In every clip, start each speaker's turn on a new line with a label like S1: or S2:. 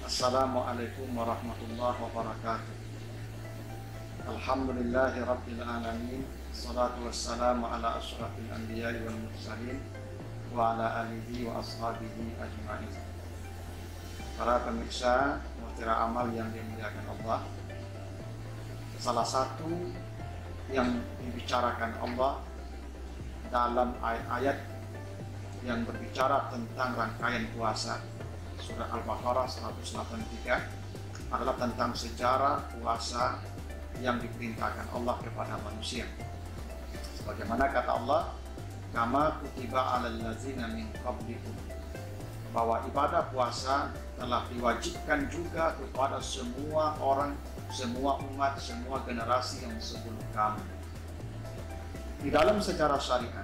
S1: Assalamualaikum warahmatullahi wabarakatuh. Alhamdulillahi rabbil alamin. Salatu wassalamu ala asyrafil anbiya'i wal mursalin wa ala alihi wa ashabihi ajma'in. Para pemirsa Mutiara Amal yang dimuliakan Allah, salah satu yang dibicarakan Allah dalam ayat-ayat yang berbicara tentang rangkaian puasa, Surah Al-Baqarah 183, adalah tentang sejarah puasa yang diperintahkan Allah kepada manusia. Sebagaimana kata Allah, kama kutiba 'alal ladzina min qablikum, bahwa ibadah puasa telah diwajibkan juga kepada semua orang, semua umat, semua generasi yang sebelum kamu. Di dalam sejarah syariat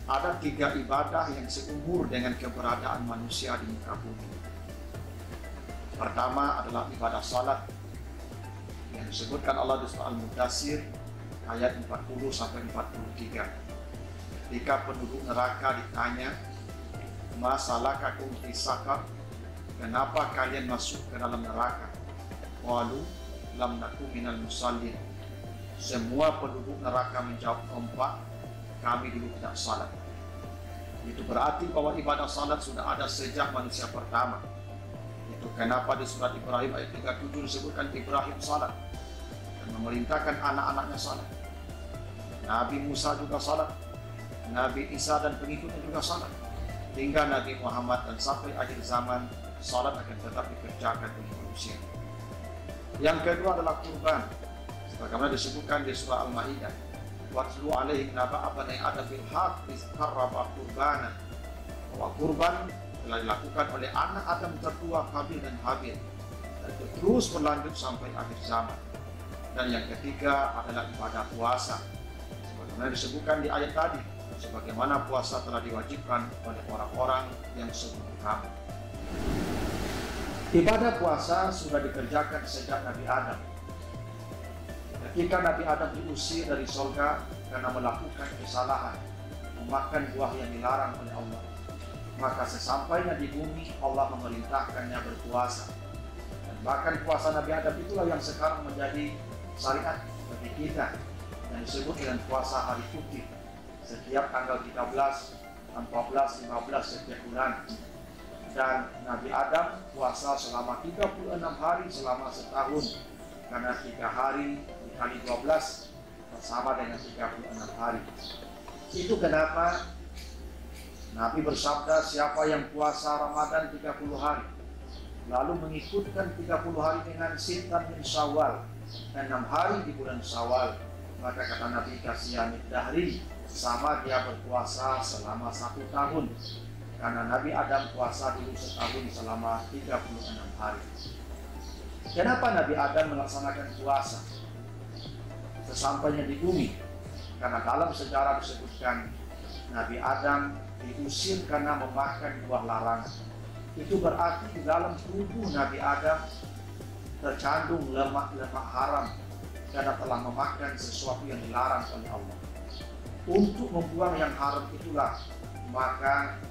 S1: ada 3 ibadah yang seumur dengan keberadaan manusia di muka bumi. Pertama adalah ibadah salat yang disebutkan Allah di surah Al-Mudaththir ayat 40-43. Ketika penduduk neraka ditanya, ma salakakum fi saqar, kenapa kalian masuk ke dalam neraka? Qalu lam naku minal musallin. Semua penduduk neraka menjawab kompak, kami dulu tidak salat. Itu berarti bahwa ibadah salat sudah ada sejak manusia pertama. Itu kenapa di surat Ibrahim ayat 37 disebutkan Ibrahim salat dan memerintahkan anak-anaknya salat. Nabi Musa juga salat, Nabi Isa dan pengikutnya juga salat, hingga Nabi Muhammad, dan sampai akhir zaman salat akan tetap dikerjakan oleh manusia. Yang kedua adalah kurban, sebagaimana disebutkan di surah Al-Maidah, watlu alaihim naba'a bani adam bil haqq iz qarraba qurbana, bahwa kurban telah dilakukan oleh anak Adam tertua Qabil dan Habil, dan itu terus berlanjut sampai akhir zaman. Dan yang ketiga adalah ibadah puasa, sebagaimana disebutkan di ayat tadi, sebagaimana puasa telah diwajibkan oleh orang-orang yang sebelum kamu. Ibadah puasa sudah dikerjakan sejak Nabi Adam. Ketika Nabi Adam diusir dari surga karena melakukan kesalahan, memakan buah yang dilarang oleh Allah, maka sesampainya di bumi Allah memerintahkannya berpuasa. Dan bahkan puasa Nabi Adam itulah yang sekarang menjadi syariat bagi kita, yang disebut dengan puasa hari putih, setiap tanggal 13, 14, 15 setiap bulan. Dan Nabi Adam puasa selama 36 hari selama setahun, karena 3 hari dikali 12 sama dengan 36 hari. Itu kenapa Nabi bersabda, siapa yang puasa Ramadan 30 hari lalu mengikutkan 30 hari dengan sitan min Syawal, 6 hari di bulan Syawal, maka kata Nabi, kasiyamid dahri, sama dia berpuasa selama 1 tahun. Karena Nabi Adam puasa dulu setahun selama 36 hari. Kenapa Nabi Adam melaksanakan puasa sesampainya di bumi? Karena dalam sejarah disebutkan Nabi Adam diusir karena memakan buah larangan. Itu berarti di dalam tubuh Nabi Adam tercandung lemak-lemak haram karena telah memakan sesuatu yang dilarang oleh Allah. Untuk membuang yang haram itulah maka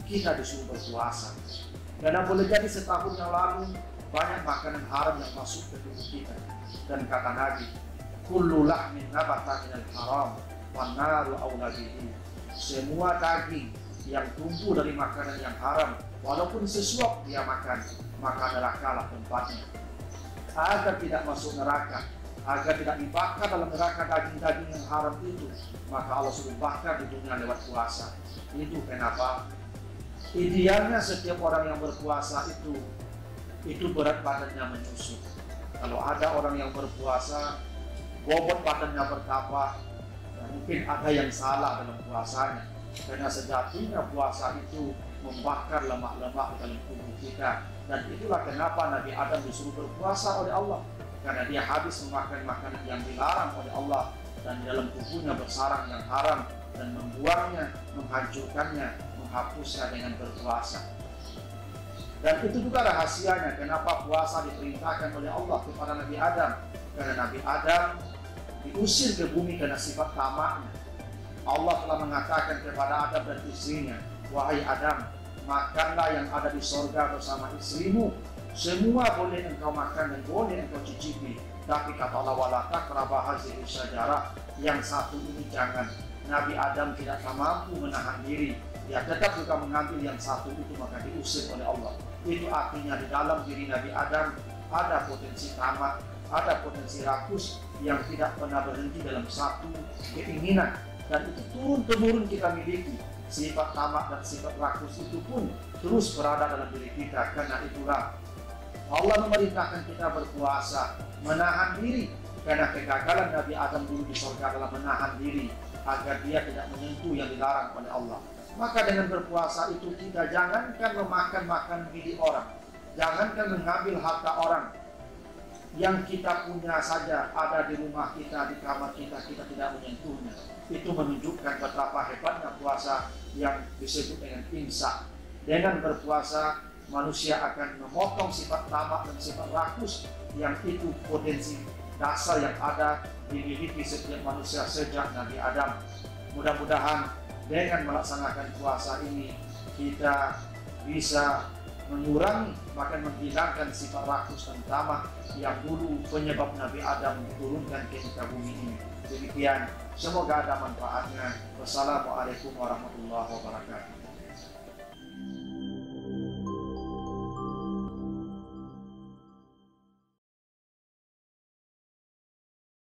S1: kita disuruh berpuasa. Karena boleh jadi setahun yang lalu banyak makanan haram yang masuk ke tubuh kita. Dan kata Nabi, kullu lahmin nabata minal haram wan naru aula bihi. Semua daging yang tumbuh dari makanan yang haram, walaupun sesuap dia makan, maka nerakalah tempatnya. Agar tidak masuk neraka, agar tidak dibakar dalam neraka daging-daging yang haram itu, maka Allah suruh bakar di dunia lewat puasa. Itu kenapa idealnya setiap orang yang berpuasa itu berat badannya menyusut. Kalau ada orang yang berpuasa bobot badannya bertambah, mungkin ada yang salah dalam puasanya. Karena sejatinya puasa itu membakar lemak-lemak dalam tubuh kita. Dan itulah kenapa Nabi Adam disuruh berpuasa oleh Allah, karena dia habis memakan makanan yang dilarang oleh Allah, dan di dalam tubuhnya bersarang yang haram, dan membuangnya, menghancurkannya, menghapusnya dengan berpuasa. Dan itu juga rahasianya kenapa puasa diperintahkan oleh Allah kepada Nabi Adam. Karena Nabi Adam diusir ke bumi karena sifat tamaknya. Allah telah mengatakan kepada Adam dan istrinya, wahai Adam, makanlah yang ada di sorga bersama istrimu. Semua boleh engkau makan dan boleh engkau cicipi. Tapi kata Allah, wala taqraba hadhihi syajarah, yang satu ini jangan. Nabi Adam tidak mampu menahan diri, dia tetap juga mengambil yang satu itu, maka diusir oleh Allah. Itu artinya di dalam diri Nabi Adam ada potensi tamak, ada potensi rakus yang tidak pernah berhenti dalam satu keinginan, dan itu turun-temurun kita miliki. Sifat tamak dan sifat rakus itu pun terus berada dalam diri kita. Karena itulah Allah memerintahkan kita berpuasa, menahan diri, karena kegagalan Nabi Adam dulu di surga adalah menahan diri agar dia tidak menyentuh yang dilarang oleh Allah. Maka dengan berpuasa itu kita jangankan memakan milik orang, jangankan mengambil harta orang, yang kita punya saja ada di rumah kita, di kamar kita, kita tidak menyentuhnya. Itu menunjukkan betapa hebatnya puasa yang disebut dengan imsak. Dengan berpuasa manusia akan memotong sifat tamak dan sifat rakus yang itu potensi dasar yang ada dimiliki setiap manusia sejak Nabi Adam. Mudah-mudahan dengan melaksanakan puasa ini kita bisa mengurangi, bahkan menghilangkan sifat rakus dan tamak yang dulu penyebab Nabi Adam diturunkan ke muka bumi ini. Demikian, semoga ada manfaatnya. Wassalamualaikum warahmatullahi wabarakatuh.